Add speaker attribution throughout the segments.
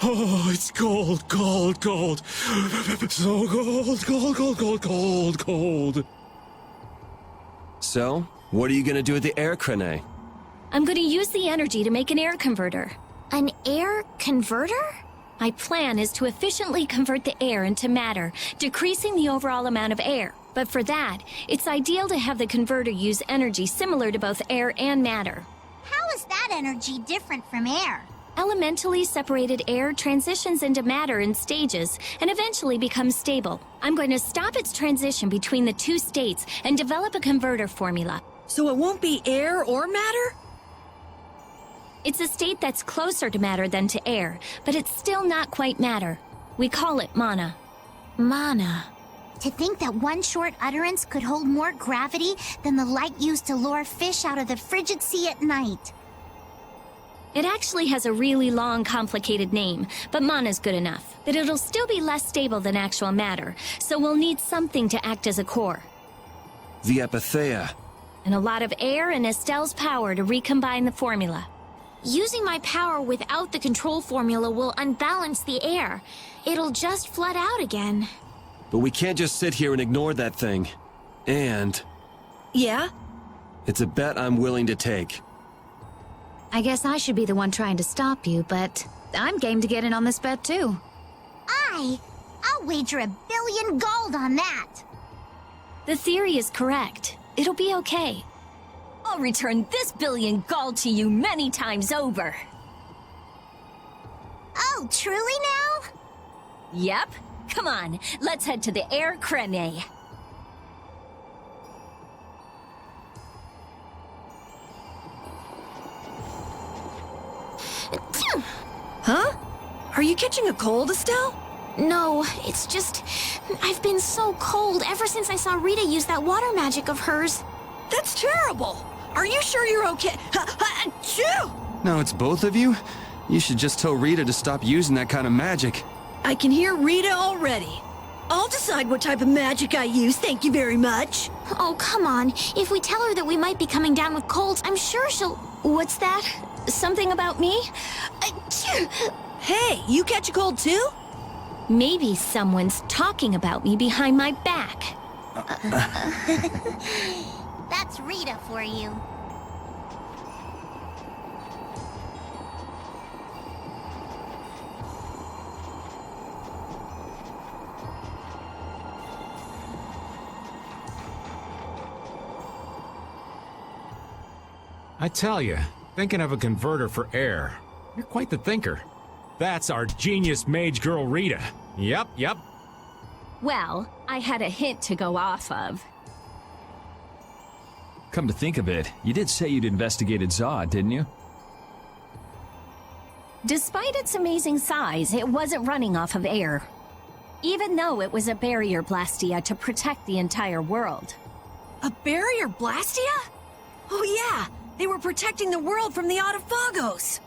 Speaker 1: Oh, it's cold, cold, cold. So cold, cold, cold, cold, cold, cold.
Speaker 2: So, what are you gonna do with the air, Krene?
Speaker 3: I'm going to use the energy to make an air converter.
Speaker 4: An air converter?
Speaker 3: My plan is to efficiently convert the air into matter, decreasing the overall amount of air. But for that, it's ideal to have the converter use energy similar to both air and matter.
Speaker 4: How is that energy different from air?
Speaker 3: Elementally separated air transitions into matter in stages and eventually becomes stable. I'm going to stop its transition between the two states and develop a converter formula.
Speaker 5: So it won't be air or matter?
Speaker 3: It's a state that's closer to matter than to air, but it's still not quite matter. We call it mana.
Speaker 4: Mana. To think that one short utterance could hold more gravity than the light used to lure fish out of the frigid sea at night.
Speaker 3: It actually has a really long, complicated name, but mana's good enough. But it'll still be less stable than actual matter, so we'll need something to act as a core.
Speaker 2: The Vesperia.
Speaker 3: And a lot of air and Estelle's power to recombine the formula.
Speaker 4: Using my power without the control formula will unbalance the air. It'll just flood out again.
Speaker 2: But we can't just sit here and ignore that thing. And
Speaker 5: Yeah?
Speaker 2: it's a bet I'm willing to take.
Speaker 6: I guess I should be the one trying to stop you, but I'm game to get in on this bet too.
Speaker 4: I'll wager 1 billion gold on that.
Speaker 3: The theory is correct. It'll be okay. I'll return this 1 billion gold to you many times over.
Speaker 4: Oh, truly now?
Speaker 3: Yep. Come on, let's head to the air Krene.
Speaker 5: Huh? Are you catching a cold, Estelle?
Speaker 4: No, it's just... I've been so cold ever since I saw Rita use that water magic of hers.
Speaker 5: That's terrible! Are you sure you're okay? Achoo!
Speaker 7: Now it's both of you? You should just tell Rita to stop using that kind of magic.
Speaker 5: I can hear Rita already. I'll decide what type of magic I use, thank you very much.
Speaker 4: Oh, come on. If we tell her that we might be coming down with colds, I'm sure she'll...
Speaker 3: What's that? Something about me? Achoo!
Speaker 5: Hey, you catch a cold too?
Speaker 3: Maybe someone's talking about me behind my back.
Speaker 4: That's Rita for you.
Speaker 1: I tell you, thinking of a converter for air. You're quite the thinker. That's our genius mage girl Rita. Yep.
Speaker 3: Well, I had a hint to go off of.
Speaker 8: Come to think of it, you did say you'd investigated Zod, didn't you?
Speaker 3: Despite its amazing size, it wasn't running off of air. Even though it was a barrier blastia to protect the entire world.
Speaker 5: A barrier blastia? Oh yeah, they were protecting the world from the Autophagos.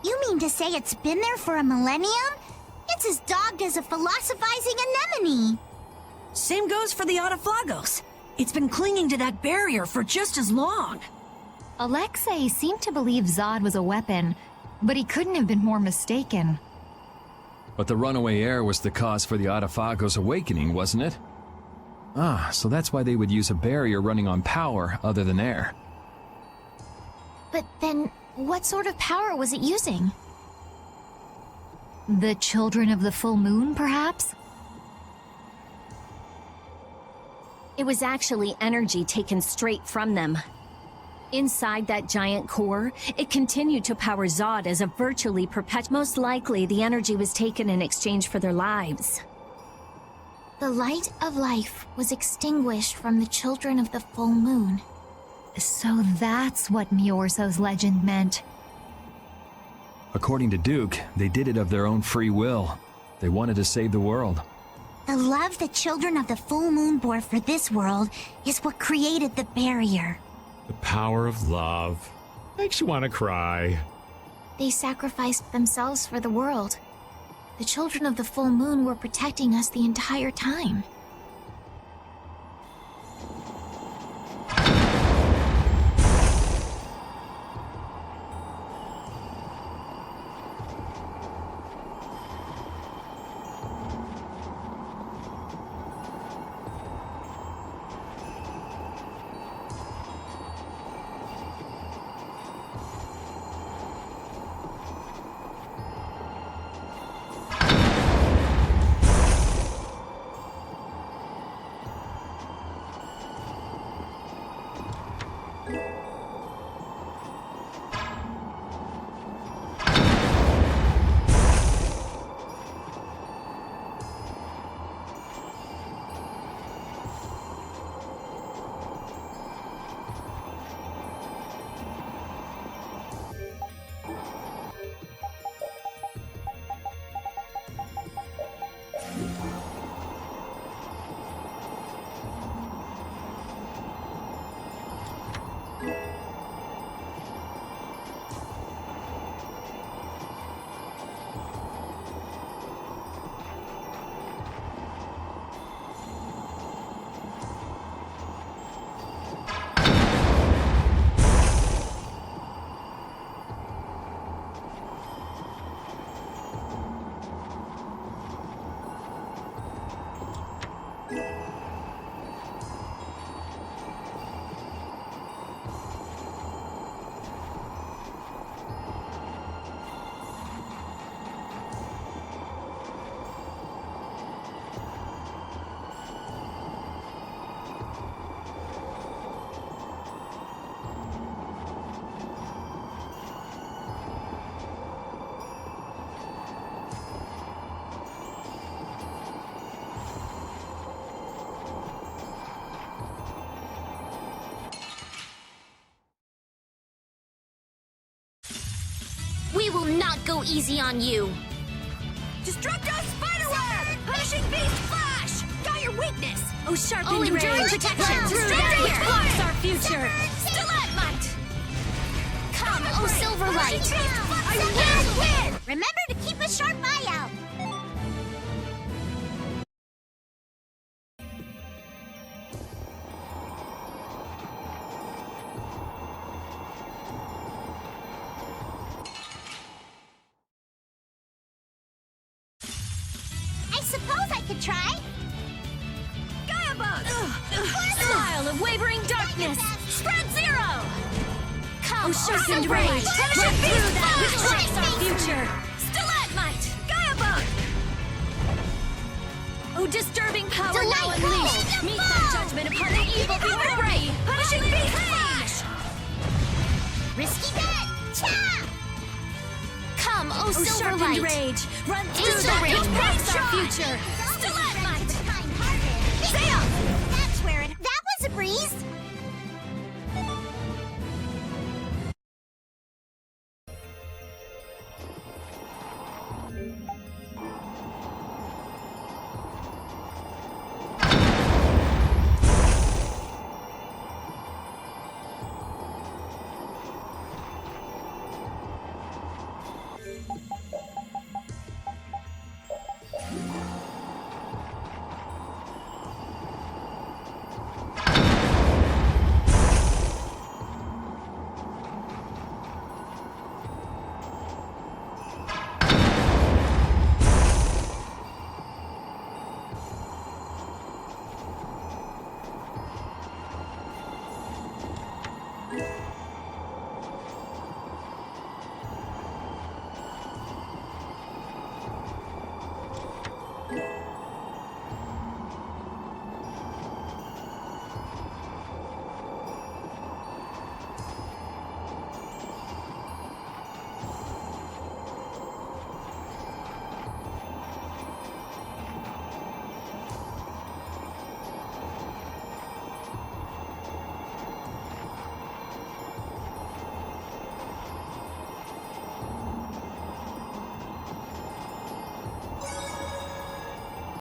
Speaker 4: You mean to say it's been there for a millennium? It's as dogged as a philosophizing anemone.
Speaker 5: Same goes for the Autophagos. It's been clinging to that barrier for just as long.
Speaker 6: Alexei seemed to believe Zod was a weapon, but he couldn't have been more mistaken.
Speaker 8: But the runaway air was the cause for the Autophagos awakening, wasn't it? Ah, so that's why they would use a barrier running on power other than air.
Speaker 4: But then, what sort of power was it using?
Speaker 6: The children of the full moon, perhaps?
Speaker 3: It was actually energy taken straight from them. Inside that giant core, it continued to power Zod as a virtually perpetual. Most likely, the energy was taken in exchange for their lives.
Speaker 4: The light of life was extinguished from the children of the full moon.
Speaker 6: So that's what Miorso's legend meant.
Speaker 8: According to Duke, they did it of their own free will. They wanted to save the world.
Speaker 4: The love the children of the full moon bore for this world is what created the barrier.
Speaker 1: The power of love. Makes you want to cry.
Speaker 4: They sacrificed themselves for the world. The children of the full moon were protecting us the entire time. We will not go easy on you.
Speaker 5: Destructo Spiderweb! Punishing Beast Flash! Got your weakness!
Speaker 3: Oh, sharpened
Speaker 4: enduring
Speaker 3: rage!
Speaker 4: protection.
Speaker 3: Run through
Speaker 4: Straight
Speaker 3: that
Speaker 4: here.
Speaker 3: which blocks our future!
Speaker 5: Stalagmite!
Speaker 4: Come, oh Silverlight.
Speaker 5: I will win!
Speaker 4: Remember to keep a sharp eye out. I suppose I could try.
Speaker 5: Gaia Bug!
Speaker 3: Smile of wavering darkness!
Speaker 5: Spread Zero!
Speaker 3: Come,
Speaker 4: Oh,
Speaker 3: sharpened
Speaker 4: Silverlight.
Speaker 3: rage!
Speaker 4: Punishing
Speaker 3: Run through
Speaker 4: Beast
Speaker 3: that which
Speaker 4: Flash.
Speaker 3: blocks our future!
Speaker 5: Stalagmite! Gaia Bug!
Speaker 3: Oh, disturbing power now
Speaker 4: Delightful.
Speaker 3: unleashed! Meet that judgment upon the evil before right!
Speaker 5: Punishing Beast Flash!
Speaker 4: Risky bet. Cha! Come, oh
Speaker 3: Oh, sharpened
Speaker 4: Silverlight.
Speaker 3: rage! Run through
Speaker 4: Ace
Speaker 3: that
Speaker 4: Rage.
Speaker 3: which blocks our
Speaker 4: Try.
Speaker 3: future!
Speaker 4: Stalagmite. That's where it. That was a breeze.